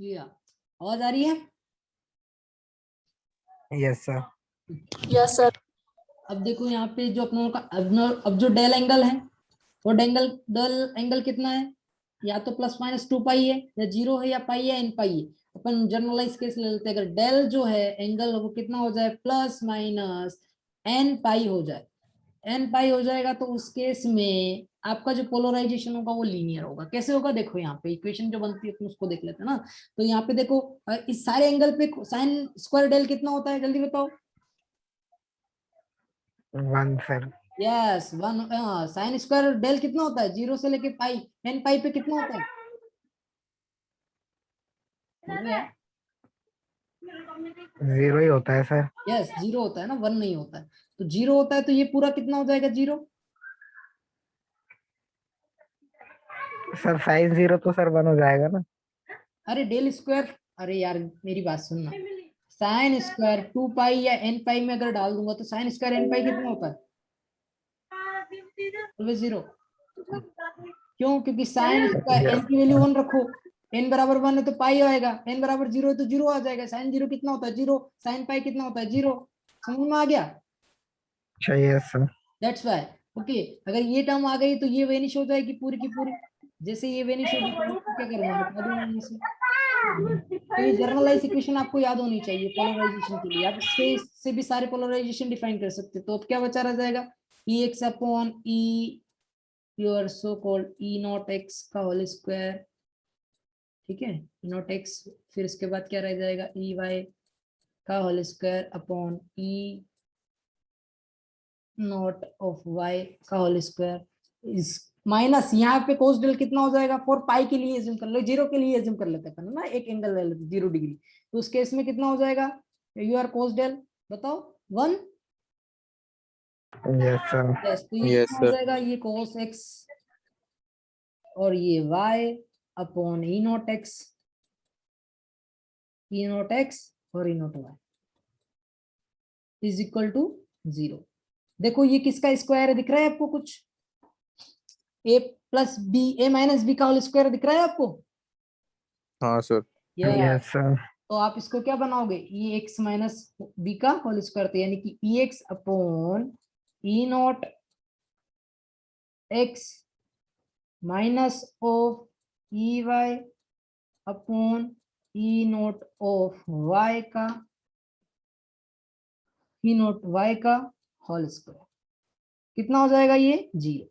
या आवाज आ रही है? Yes sir. Yes sir. अब देखो यहाँ पे जो अपनों का अब जो डेल एंगल है वो डेल एंगल कितना है? या तो प्लस माइनस 2 पाई है, या 0 है, या पाई है, एन पाई है। अपन जनरलाइज केस ले लेते हैं, अगर डेल जो है एंगल वो कितना हो जाए, प्लस माइनस एन पाई हो जाए, एन पाई हो जाएगा, तो उस केस में आपका जो पोलराइजेशन होगा वो लीनियर होगा। कैसे होगा? देखो यहाँ पे इक्वेशन जो बनती है अपन उसको देख लेते हैं ना। तो यहाँ पे देखो इस सारे एंगल पे साइन स्क्वायर डेल कितना होता है, जल्दी बताओ। 1 sir. Yes 1। Sine square del कितना होता है, 0 से लेके पाई, एन पाई पे कितना होता है? बोलो यार। 0 ही होता है सर। यस 0 होता है ना, 1 नहीं होता है। तो 0 होता है तो ये पूरा कितना हो जाएगा, 0। सर साइन 0 तो सर 1 हो जाएगा ना। अरे डेल स्क्वायर, अरे यार मेरी बात सुनना, साइन स्क्वायर 2 पाई या एन पाई में अगर डाल दूंगा तो साइन स्क्वायर एन पाई कितना होता है? 0। क्यों? क्योंकि साइन स्क्वायर एन की वैल्यू 1 रखो, एन बराबर 1 है तो पाई आएगा, एन बराबर 0 है तो 0 आ जाएगा। साइन 0 कितना होता है, 0। साइन पाई कितना होता है, 0। समझ में आ गया? अच्छा yes sir. That's why. Okay, अगर ये टर्म आ गई तो ये वेनिश हो जाएगी पूरी की पूरी। जैसे ये वेनिश होगी तो आपको क्या करना है, बता दूंगा इसे। तो ये जनरलाइज इक्वेशन आपको याद होनी चाहिए पोलराइजेशन के लिए। आप इससे भी सारे पोलराइजेशन डिफाइन कर सकते हैं। तो अब क्या बचा रह जाएगा, E x upon E your so called E naught x का होल स्क्वायर। ठीक है, ई नॉट एक्स, फिर इसके बाद क्या रह जाएगा, ई वाई का whole square upon E naught of y का होल स्क्वायर इस माइनस यहाँ पे कोस डेल कितना हो जाएगा, फॉर पाई के लिए एज्यूम कर लो, 0 के लिए एज्यूम कर लेते हैं ना, एक एंगल ले लेते 0 डिग्री। तो उस केस में कितना हो जाएगा, यू आर कोस डेल, बताओ 1। Yes sir. यस, तो ये Yes, कितना हो sir. जाएगा, ये कोस एक्स और ये y upon E naught x, E naught x और E naught y is equal to 0। देखो ये किसका स्क्वायर है, दिख रहा है आपको कुछ? ए प्लस बी, ए माइनस बी का होल स्क्वायर दिख रहा है आपको? हाँ सर। Yes sir. तो आप इसको क्या बनाओगे, ई एक्स माइनस बी का होल स्क्वायर, तो यानी कि E x upon E naught x minus of E y upon E naught of y का, ई नॉट वाई का होल स्क्वायर कितना हो जाएगा, ये 0।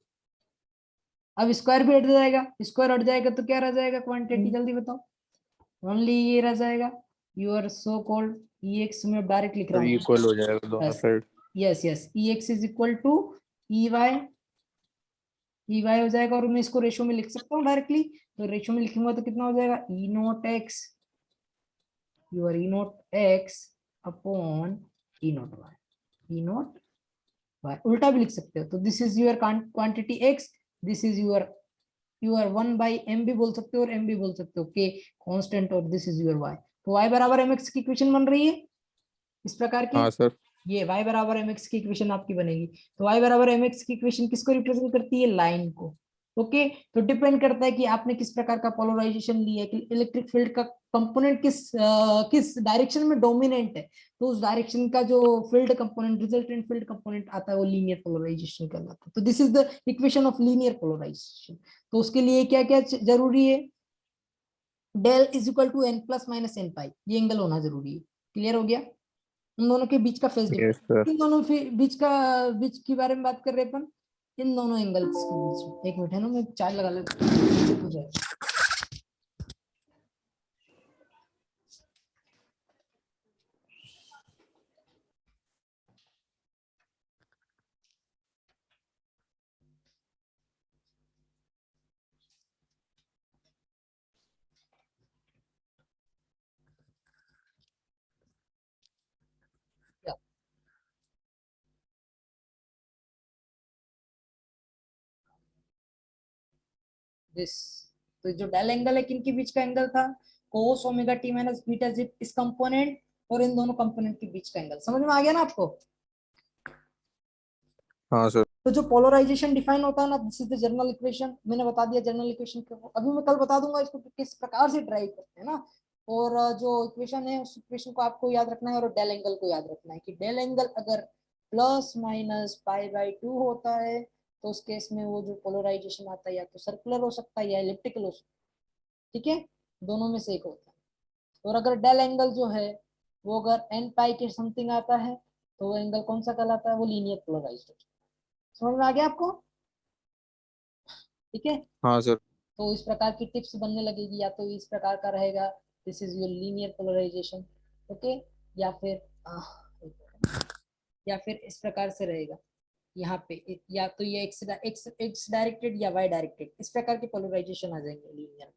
अब स्क्वायर भी हट जाएगा, स्क्वायर हट जाएगा तो क्या रह जाएगा क्वांटिटी, जल्दी बताओ। ओनली ये रह जाएगा your so called E x में डायरेक्ट लिख रहा सर हूँ। इक्वल हो जाएगा दोनों side. Yes yes, E x is equal to E y, E y हो जाएगा, और मैं इसको रेशो में लिख सकता हूँ डायरेक्टली। तो रेशो में लिखूंगा तो कितना हो जाएगा, E naught x, your E naught x upon E naught y, E naught y उल्टा भी लिख सकते हो। तो this is your quantity x, this is your 1 by M भी बोल सकते हो और एम भी बोल सकते हो, के कांस्टेंट, और दिस इज योर वाई। तो वाई बराबर एम एक्स की इक्वेशन बन रही है इस प्रकार की। हाँ सर। ये y बराबर mx की इक्वेशन आपकी बनेगी। तो y बराबर mx की इक्वेशन किसको रिप्रेजेंट करती है, लाइन को। ओके, तो डिपेंड करता है कि आपने किस प्रकार का पोलराइजेशन लिया है, कि इलेक्ट्रिक फील्ड का कंपोनेंट किस डायरेक्शन में डोमिनेंट है। तो उस डायरेक्शन का जो field component, resultant field component आता है, वो लीनियर पोलराइजेशन कहलाता है। तो this is the equation of linear polarisation. तो उसके लिए क्या क्या जरूरी है, del is equal to n plus minus n pi, ये एंगल होना जरूरी है। क्लियर हो गया? इन दोनों के बीच का फेज यस डिफरेंस, सर। इन दोनों बीच के बारे में बात कर रहे हैं अपन, इन दोनों एंगल्स के बीच में। एक मिनट है ना, मैं चार्ज लगा लेता हूं। दिस, तो जो डेल एंगल है किनके बीच का एंगल था, कोस omega T minus beta zip इस कंपोनेंट और इन दोनों कंपोनेंट के बीच का एंगल। समझ में आ गया ना आपको? हाँ सर। तो जो पोलराइजेशन डिफाइन होता है ना, this is the general equation. मैंने बता दिया जनरल इक्वेशन को, अभी मैं कल बता दूंगा इसको किस प्रकार से ड्राइव करते हैं ना। और जो इक्वेशन है उस इक्वेशन को आपको याद रखना है और डेल एंगल को याद रखना है कि डेल एंगल अगर प्लस माइनस पाई बाई 2 होता है तो उस केस में वो जो पोलराइजेशन आता है या तो सर्कुलर हो सकता है या एलिप्टिकल हो सकता है, ठीक है, दोनों में से एक होता है। और अगर डेल एंगल जो है वो अगर एन पाई के समथिंग आता है तो वो एंगल कौन सा कहलाता है, वो लीनियर पोलराइज्ड होता है। समझ में आ गया आपको? ठीक है, हाँ सर। तो इस प्रकार की टिप्स बनने लगेगी, या तो इस प्रकार का रहेगा this is your linear polarisation, okay, या फिर या फिर इस प्रकार से रहेगा यहाँ पे या तो ये एक्स डायरेक्टेड या वाई डायरेक्टेड, इस प्रकार के पोलराइजेशन आ जाएंगे लीनियर।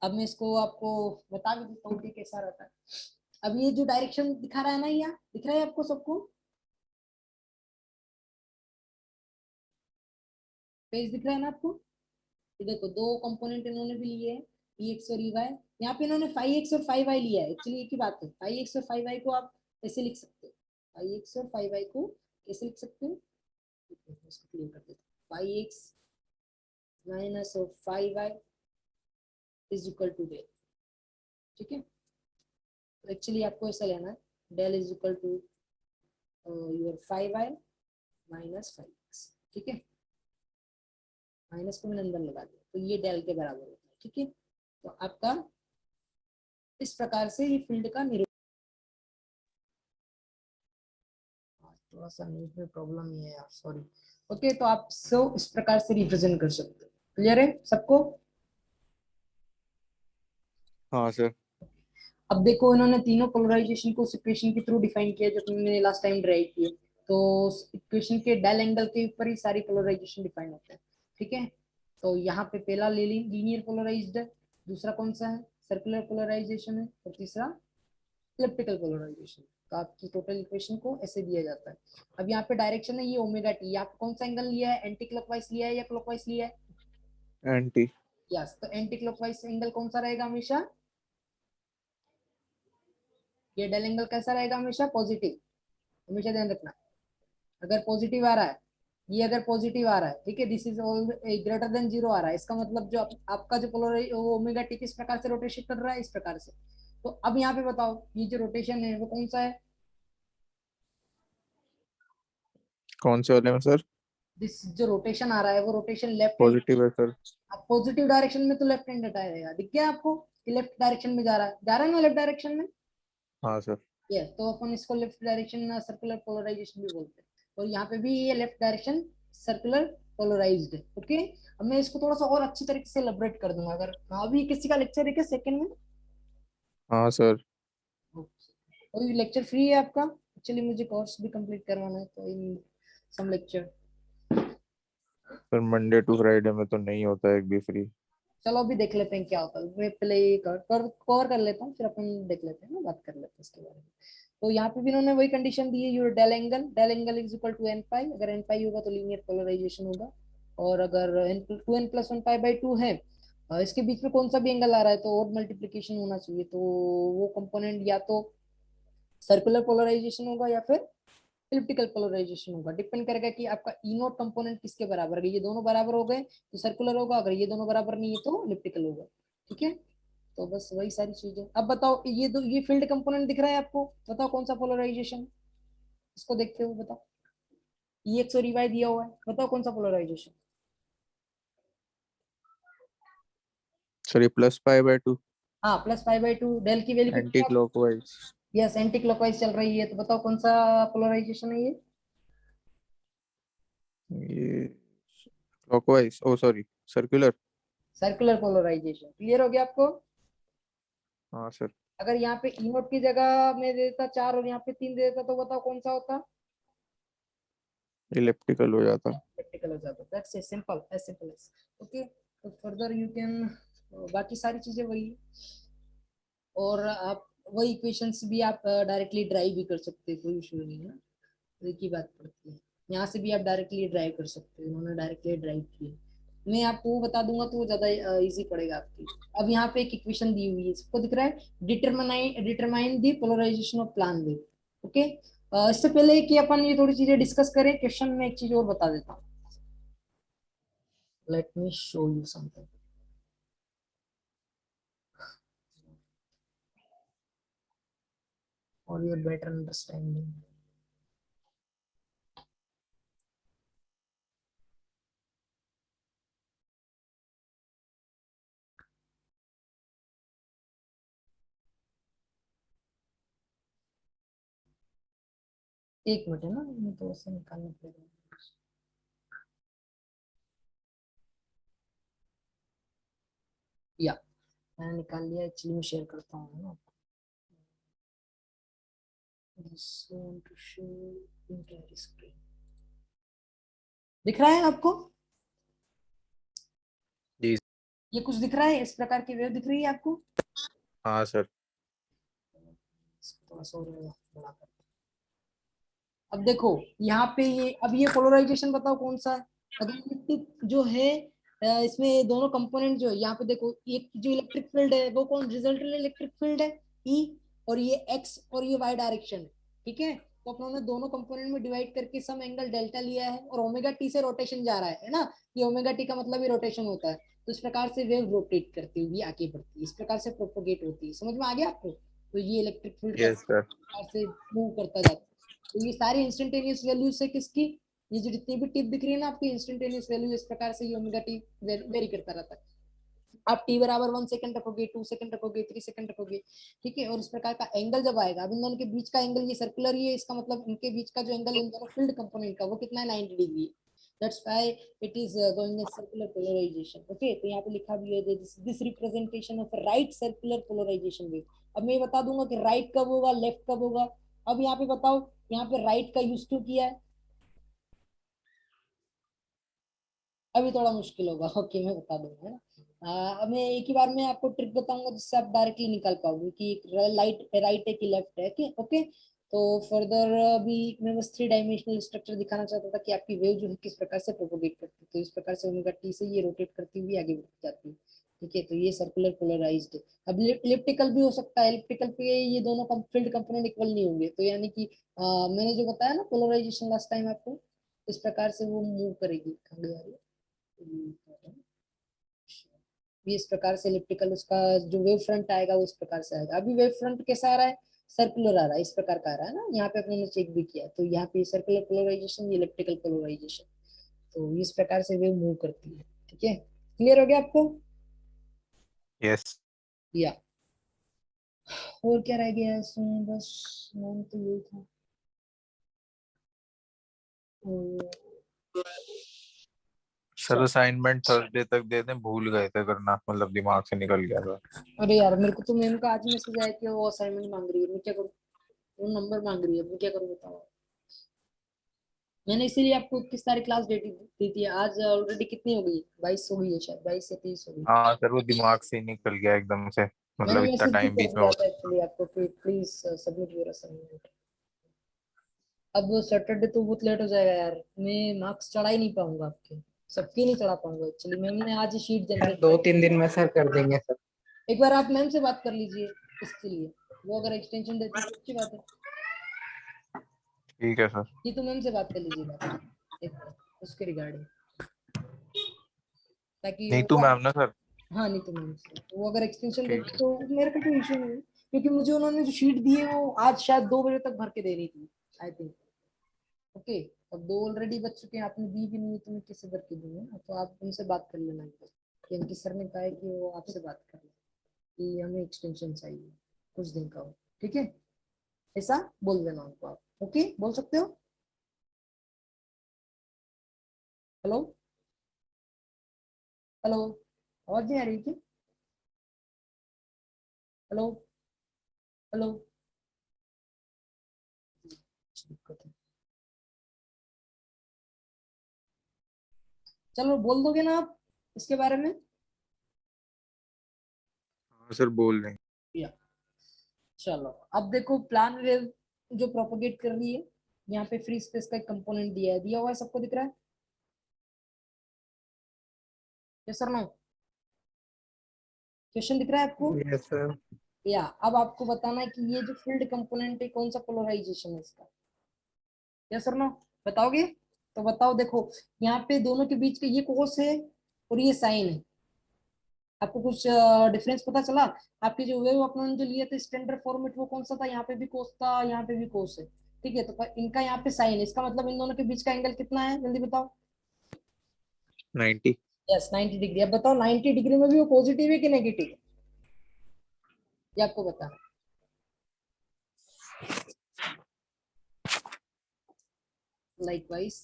अब मैं इसको आपको बता भी देता हूँ कि कैसा रहता है। अब ये जो डायरेक्शन दिखा रहा है ना, यहाँ दिख रहा है आपको सबको, पेज दिख रहा है ना आपको? ये देखो दो कंपोनेंट इन्होंने भी लिए हैं, ई एक्स और ई वाई। यहाँ पे इन्होंने फाइव एक्स और फाइव वाई लिया है, एक्चुअली एक ही बात है। फाइव एक्स और फाइव वाई को आप ऐसे लिख सकते हो, फाइव एक्स और फाइव वाई को कैसे लिख सकते हो, इसको क्लियर कर देते हैं। फाइव एक्स माइनस और five y is equal to del, ठीक है। तो एक्चुअली आपको ऐसा लेना है, del is equal to your five y minus five x, ठीक है। माइनस को मैंने अंदर लगा दिया तो ये डेल के बराबर होता है, ठीक है। तो आपका इस प्रकार से ये फील्ड का निरूपण, थोड़ा सा न्यूज में प्रॉब्लम ही है यार, सॉरी। ओके, तो आप सब इस प्रकार से रिप्रेजेंट कर सकते हो। क्लियर है सबको? हाँ सर। अब देखो इन्होंने तीनों पोलराइजेशन को इक्वेशन के थ्रू डिफाइन किया जो मैंने लास्ट टाइम ड्राइव किए। तो इक्वेशन के डेल एंगल के ऊपर ही सारी पोलराइजेशन डिफाइन होते हैं, ठीक है। तो यहाँ पे पहला लीनियर पोलराइज्ड है, दूसरा कौन सा है, सर्कुलर पोलराइजेशन है, और तीसरा इलिप्टिकल पोलराइजेशन। तो आपकी टोटल इक्वेशन को ऐसे दिया जाता है। अब यहाँ पे डायरेक्शन है ये ओमेगा टी, आप कौन सा एंगल लिया है, एंटी क्लॉकवाइज लिया है या क्लॉकवाइज लिया है? एंटी। यस, तो एंटी क्लॉकवाइज एंगल कौन सा रहेगा हमेशा, ये डेल एंगल कैसा रहेगा, हमेशा पॉजिटिव, हमेशा ध्यान रखना। अगर पॉजिटिव आ रहा है, ये अगर पॉजिटिव आ रहा है, ठीक है, this is all greater than zero आ रहा है, इसका मतलब जो आपका जो पोलर ओमेगा टी किस प्रकार से रोटेशन कर रहा है, इस प्रकार से। तो अब यहाँ पे बताओ ये जो रोटेशन है वो कौन सा है, कौन से वाले में सर? दिस जो रोटेशन आ रहा है वो रोटेशन लेफ्ट हैंड, पॉजिटिव है सर। अब पॉजिटिव डायरेक्शन में तो लेफ्ट हैंड हटाएगा, दिख गया आपको कि लेफ्ट डायरेक्शन में जा रहा है ना, लेफ्ट डायरेक्शन में। हाँ सर। यस, तो अपन इसको लेफ्ट डायरेक्शन सर्कुलर पोलराइजेशन भी बोलते हैं, और यहाँ पे भी ये लेफ्ट डायरेक्शन सर्कुलर पोलराइज्ड है, ओके। अब मैं इसको थोड़ा सा और अच्छी तरीके से एलैबोरेट कर दूंगा। अगर अभी किसी का लेक्चर है क्या सेकंड में? हाँ सर। कोई लेक्चर फ्री है आपका? एक्चुअली मुझे कोर्स भी कंप्लीट करवाना है, तो in some lecture. Sir Monday to Friday में तो नहीं होता है एक भी फ्री। चलो अभी देख लेते हैं क्या होता है, मैं पहले ये कवर कर लेता हूँ, फिर अपन देख लेते हैं ना, बात कर लेते हैं इसके बारे में। तो यहाँ पे भी इन्होंने वही कंडीशन दी है, your del angle is equal to n pi, अगर एन पाई होगा तो लीनियर पोलराइजेशन होगा, और अगर n two n plus one pi by two है, इसके बीच में कौन सा भी एंगल आ रहा है तो और मल्टीप्लीकेशन होना चाहिए, तो वो कंपोनेंट या तो सर्कुलर पोलराइजेशन होगा या फिर इलिप्टिकल पोलराइजेशन होगा। डिपेंड करेगा कि आपका ई नोट कंपोनेंट किसके बराबर है, ये दोनों बराबर हो गए तो सर्कुलर होगा, अगर ये दोनों बराबर नहीं है तो इलिप्टिकल होगा, ठीक है। तो बस वही सारी चीजें। अब बताओ ये फील्ड कंपोनेंट दिख रहा है आपको, बताओ कौन सा पोलराइजेशन, इसको देखते हुए बताओ, ई एक्स और ई वाई दिया हुआ है, बताओ कौन सा पोलराइजेशन। सर ये प्लस पाई बाय टू। हाँ, plus five by two, del की वैल्यू एंटी कितनी है? क्लॉकवाइज। यस, एंटी क्लॉकवाइज चल रही है, तो बताओ कौन सा पोलराइजेशन है ये? ये clockwise, oh sorry, circular. Circular polarisation. Clear हो गया आपको? हाँ सर। अगर यहाँ पे ई नोट की जगह में दे देता चार और यहाँ पे तीन दे देता तो बताओ कौन सा होता? इलेप्टिकल हो जाता। प्रैक्टिकल हो जाता। That's a simple, as simple as. Okay, तो फर्दर यू कैन, बाकी सारी चीजें वही है। और आप वही इक्वेशंस भी आप डायरेक्टली ड्राइव भी कर सकते हो, कोई इशू नहीं है, तो एक ही बात पड़ती है। यहाँ से भी आप डायरेक्टली ड्राइव कर सकते हो, उन्होंने डायरेक्टली ड्राइव किया। मैं आपको वो बता दूंगा तो वो ज्यादा इजी पड़ेगा आपकी। अब यहाँ पे एक इक्वेशन दी हुई है, सबको दिख रहा है, determine the polarisation of plane wave, okay. इससे पहले कि अपन ये थोड़ी चीजें डिस्कस करें, क्वेश्चन में एक चीज और बता देता हूँ। Let me show you something. For your better understanding. एक मिनट है ना, मैं तो ऐसे निकालना पड़ेगा। या मैंने निकाल लिया, एक्चुअली मैं शेयर करता हूँ ना। Just want to show entire screen। दिख रहा है आपको? जी। ये कुछ दिख रहा है, इस प्रकार की वेव दिख रही है आपको? हाँ सर। थोड़ा सा और बड़ा कर। अब देखो यहाँ पे ये, अब ये पोलराइजेशन बताओ कौन सा है? अगर इलेक्ट्रिक जो है इसमें दोनों कंपोनेंट जो है, यहाँ पे देखो एक जो इलेक्ट्रिक फील्ड है वो कौन रिजल्टेंट इलेक्ट्रिक फील्ड है ई, और ये एक्स और ये वाई डायरेक्शन है। ठीक है, तो अपनों ने दोनों कंपोनेंट में डिवाइड करके सम एंगल डेल्टा लिया है, और ओमेगा टी से रोटेशन जा रहा है ना, ये ओमेगा टी का मतलब ही रोटेशन होता है। तो इस प्रकार से वेव रोटेट करती हुई आगे बढ़ती है, इस प्रकार से प्रोपोगेट होती है। समझ में आ गया आपको? तो ये इलेक्ट्रिक फील्ड यस सर। प्रकार से मूव करता जाता है। तो ये सारी इंस्टेंटेनियस वैल्यूज है किसकी? ये जो जितनी भी टिप दिख रही है ना आपकी इंस्टेंटेनियस वैल्यू, इस प्रकार से ये ओमेगा टी वेरी करता रहता है। आप टी बराबर 1 सेकंड रखोगे, 2 सेकंड रखोगे, 3 सेकंड रखोगे, ठीक है, और इस प्रकार का एंगल जब आएगा, अब इन दोनों के बीच का एंगल ये सर्कुलर ही है, इसका मतलब इनके बीच का जो एंगल इन दोनों फील्ड कंपोनेंट का वो कितना है, 90 डिग्री है। That's why it is going in circular polarization. Okay, तो यहाँ पे लिखा भी है this representation of right circular polarization wave। अब मैं ये बता दूंगा कि राइट कब होगा, लेफ्ट कब होगा। अब यहाँ पे बताओ, यहाँ पे राइट का यूज क्यों किया है? अभी थोड़ा मुश्किल होगा। ओके, मैं बता दूंगा, है ना। अब मैं एक ही बार में आपको ट्रिक बताऊंगा जिससे आप डायरेक्टली निकाल पाओगे कि लाइट राइट है कि लेफ्ट है कि ओके। तो फर्दर अभी मैं बस 3 डायमेंशनल स्ट्रक्चर दिखाना चाहता था कि आपकी वेव जो है किस प्रकार से प्रोपोगेट करती है। तो इस प्रकार से ओमेगा टी से ये रोटेट करती हुई आगे बढ़ जाती है। ठीक है, तो ये सर्कुलर पोलराइज्ड है। अब इलिप्टिकल भी हो सकता है, इलिप्टिकल पे ये दोनों फील्ड कंपोनेंट इक्वल नहीं होंगे, तो यानी कि मैंने जो बताया ना पोलराइजेशन लास्ट टाइम आपको, इस प्रकार से वो मूव करेगी। कहाँ गया ये? भी इस प्रकार से इलिप्टिकल उसका जो वेव फ्रंट आएगा वो इस प्रकार से आएगा। अभी वेव फ्रंट कैसा आ रहा है? सर्कुलर आ रहा है, इस प्रकार का आ रहा है ना। यहाँ पे अपने चेक भी किया, तो यहाँ पे सर्कुलर पोलराइजेशन, इलेक्ट्रिकल पोलराइजेशन, तो इस प्रकार से वेव मूव करती है। ठीक है, क्लियर हो गया आपको? यस। या और क्या रह गया इसमें? बस नाम तो यही था। सर असाइनमेंट थर्सडे तक दे दें, भूल गए थे करना, मतलब दिमाग से निकल गया था। अरे यार, मेरे को तो मैम का आज मैसेज आया कि वो असाइनमेंट मांग रही है, मैं क्या करूँ? वो नंबर मांग रही है, मैं क्या करूँ बताओ। मैंने इसीलिए आपको 21 तारीख क्लास डेट दी थी। आज ऑलरेडी कितनी हो गई? 22 हो गई है शायद, 22 या 23 हो गई। हाँ सर, वो दिमाग से ही निकल गया एकदम से, मैंने मतलब इतना मैसेज भी टाइम कर बीच में दिया हो था एक्चुअली आपको कि प्लीज सबमिट योर असाइनमेंट। अब सैटरडे तो बहुत लेट हो जाएगा यार, मैं मार्क्स चढ़ा ही नहीं पाऊंगा आपके, सबके नहीं चढ़ा पाऊंगा एक्चुअली। मैम ने आज ही शीट सर जनरेट दो कर। तीन दिन में सर कर देंगे सर। एक बार आप मैम से बात कर लीजिए इसके लिए, वो अगर एक्सटेंशन देती है तो अच्छी बात है। ठीक है सर। ये तो मैम से बात कर लीजिएगा एक बार उसके रिगार्डिंग, ताकि नीतू वो, मैम ना सर? हाँ नहीं तो मैम से वो अगर एक्सटेंशन ठीक देती है। तो मेरे को कोई इशू नहीं है, क्योंकि मुझे उन्होंने जो शीट दी है वो आज शायद 2 बजे तक भर के दे रही थी आई थिंक। ओके, अब 2 ऑलरेडी बच चुके हैं, आपने दी भी नहीं है तो मैं किससे भर के दूंगा ना। तो आप उनसे बात कर लेना एक बार, कि उनके सर ने कहा है कि वो आपसे बात कर ले कि हमें एक्सटेंशन चाहिए कुछ दिन का हो। ठीक है, ऐसा बोल देना उनको आप। ओके, बोल सकते हो? हेलो, हेलो, आवाज नहीं आ रही थी? हेलो, हेलो, दिक्कत है। चलो बोल दोगे ना आप इसके बारे में? हाँ सर, बोल देंगे। या चलो, अब देखो प्लान वेव जो प्रोपोगेट कर रही है, यहाँ पे फ्री स्पेस का एक कंपोनेंट दिया हुआ है, सबको दिख रहा है? Yes sir no? क्वेश्चन दिख रहा है आपको? Yes sir. या अब आपको बताना है कि ये जो फील्ड कंपोनेंट है कौन सा पोलराइजेशन है इसका। Yes sir no? बताओगे? तो बताओ, देखो यहाँ पे दोनों के बीच का ये कोस है और ये साइन है। आपको कुछ डिफरेंस पता चला? आपके जो वेव अपने जो लिए थे स्टैंडर्ड फॉर्मेट वो कौन सा था? यहाँ पे भी कोस था, यहाँ पे भी कोस है, ठीक है। तो इनका यहाँ पे साइन, इसका मतलब इन दोनों के बीच का एंगल कितना है, जल्दी बताओ। 90। Yes 90 degree. अब बताओ 90 डिग्री में भी वो पॉजिटिव है कि नेगेटिव है, ये आपको बताना। लाइकवाइज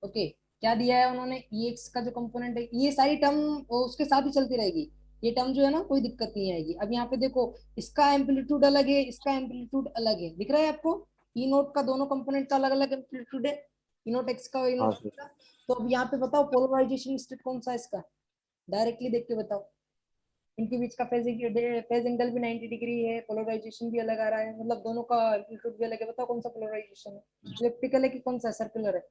ओके, क्या दिया है उन्होंने, एक्स का जो कंपोनेंट है, ये सारी टर्म उसके साथ ही चलती रहेगी, ये टर्म जो है ना कोई दिक्कत नहीं आएगी। अब यहाँ पे देखो इसका एम्पलीट्यूड अलग है, इसका एम्पलीट्यूड अलग है, दिख रहा है आपको? ई नोट का दोनों कंपोनेंट का अलग अलग एम्पलीट्यूड है, ई नोट एक्स का और ई हाँ नोट सर। का। तो अब यहाँ पे बताओ पोलराइजेशन स्टेट कौन सा है इसका, डायरेक्टली देख के बताओ। इनके बीच का फेज एंगल भी 90 डिग्री है, पोलराइजेशन भी अलग आ रहा है, मतलब दोनों का एम्पलीट्यूड भी अलग है। बताओ कौन सा पोलराइजेशन है, इलिप्टिकल है कि कौन सा सर्कुलर है?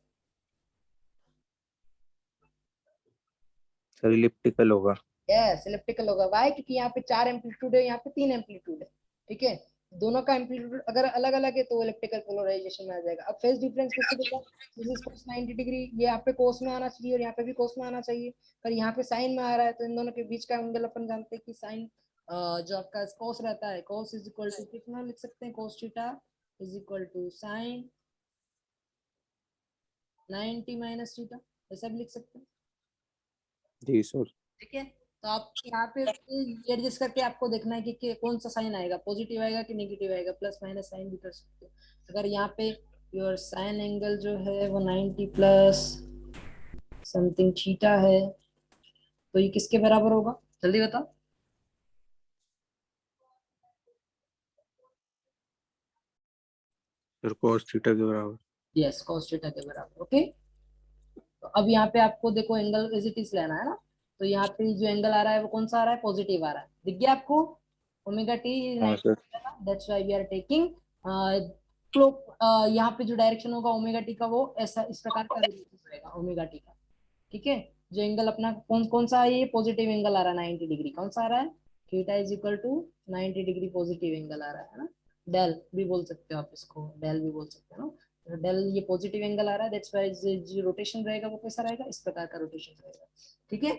सर इलिप्टिकल होगा। यस इलिप्टिकल होगा। वाई? क्योंकि यहाँ पे 4 एम्पलीट्यूड है, यहाँ पे 3 एम्पलीट्यूड है, ठीक है। दोनों का एम्पलीट्यूड अगर अलग अलग है तो इलिप्टिकल पोलराइजेशन में आ जाएगा। अब फेज डिफरेंस किसको देखा, दिस इज cos 90 डिग्री, ये यहाँ पे कोस में आना चाहिए और यहाँ पे भी कोस में आना चाहिए, पर यहाँ पे साइन में आ रहा है, तो इन दोनों के बीच का एंगल अपन जानते हैं कि साइन जो आपका कोस रहता है, कोस इज इक्वल टू कितना लिख सकते हैं, cos theta is equal to sine 90 minus theta, ऐसा भी लिख सकते हैं, जी सर। ठीक है। तो आप यहाँ पे एडजस्ट करके आपको देखना है कि कौन सा साइन आएगा, पॉजिटिव आएगा कि नेगेटिव आएगा, प्लस माइनस साइन भी कर सकते हो। अगर यहाँ पे योर साइन एंगल जो है वो 90 प्लस समथिंग थीटा है, तो ये किसके बराबर होगा, जल्दी बताओ। सर cos थीटा के बराबर। यस cos थीटा के बराबर, ओके। तो अब यहाँ पे आपको देखो एंगल एज इट इज लेना है ना, तो यहाँ पे जो एंगल आ रहा है वो कौन सा आ रहा है, पॉजिटिव आ रहा है, दिख गया आपको? ओमेगा टी हाँ सर। 90, that's why we are taking clock, यहाँ पे जो डायरेक्शन होगा ओमेगा टी का वो ऐसा इस प्रकार का रहेगा ओमेगा टी का, ठीक है। जो एंगल अपना कौन कौन सा है, ये पॉजिटिव एंगल आ रहा है 90 डिग्री, कौन सा आ रहा है, theta is equal to 90 degree positive angle आ रहा है ना, डेल भी बोल सकते हो आप इसको, डेल भी बोल सकते हो ना, डेल ये पॉजिटिव एंगल आ रहा है, दैट्स व्हाई जो रोटेशन रहेगा वो कैसा रहेगा, इस प्रकार का रोटेशन रहेगा, ठीक है।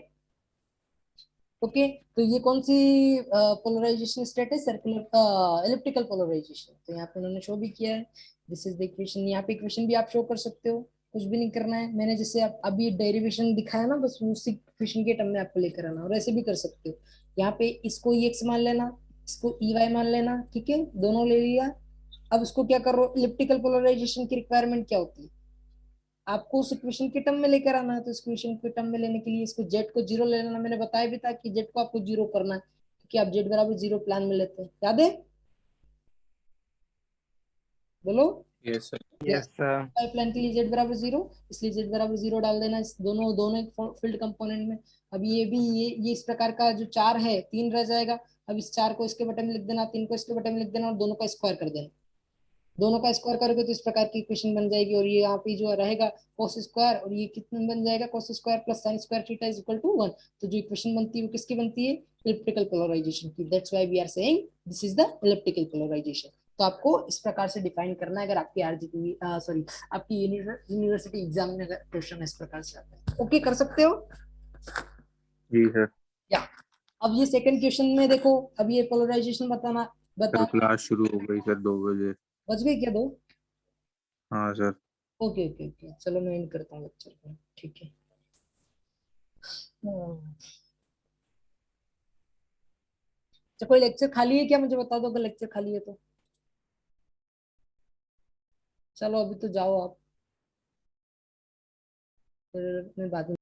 ओके, तो ये कौन सी पोलराइजेशन स्टेट है, सर्कुलर इलिप्टिकल पोलराइजेशन, तो यहाँ पे उन्होंने शो भी किया है, दिस इज द इक्वेशन। यहाँ पे इक्वेशन भी आप शो कर सकते हो, कुछ भी नहीं करना है, मैंने जैसे आप अभी डेरिवेशन दिखाया ना, बस उसी इक्वेशन के टर्म में आपको लेकर आना, और ऐसे भी कर सकते हो। यहाँ पे इसको ई एक्स मान लेना, इसको ई वाई मान लेना, ठीक है, दोनों ले लिया। अब इसको क्या करो, इलिप्टिकल पोलराइजेशन की रिक्वायरमेंट क्या होती है, आपको उस इक्वेशन के टर्म में लेकर आना है, तो इस इक्वेशन के टर्म में लेने के लिए इसको जेड को जीरो ले लेना, मैंने बताया भी था कि जेड को आपको जीरो करना है, क्योंकि आप जेड बराबर जीरो प्लान में लेते हैं, याद है? बोलो। Yes sir. Yes sir. Plan के लिए जेड बराबर जीरो, इसलिए जेड बराबर जीरो डाल देना इस दोनों दोनों फील्ड कंपोनेंट में। अब ये भी ये इस प्रकार का जो चार है, तीन रह जाएगा। अब इस चार को इसके बटे में लिख देना, तीन को इसके बटे में लिख देना, और दोनों का स्क्वायर कर देना। दोनों का स्क्वायर करोगे तो इस प्रकार की इक्वेशन बन जाएगी, और ये यहाँ पे जो रहेगा cos स्क्वायर, और ये कितना बन जाएगा, cos square plus sin square theta is equal to 1। तो जो इक्वेशन बनती है वो किसकी बनती है, इलिप्टिकल पोलराइजेशन की, that's why we are saying this is the elliptical polarisation. तो आपको इस प्रकार से डिफाइन करना है, अगर आपकी आरजीपी सॉरी आपकी यूनिवर्सिटी एग्जाम में अगर क्वेश्चन इस प्रकार से आता है, ओके कर सकते हो जी सर। या। अब ये सेकंड क्वेश्चन में देखो, अब ये पोलराइजेशन सर बता क्लास शुरू हो गई सर 2 बजे। बच गई क्या दो? हाँ सर। ओके ओके ओके, चलो मैं एंड करता हूँ लेक्चर को, ठीक है। तो कोई लेक्चर खाली है क्या, मुझे बता दो अगर लेक्चर खाली है तो। चलो अभी तो जाओ आप, फिर मैं बाद में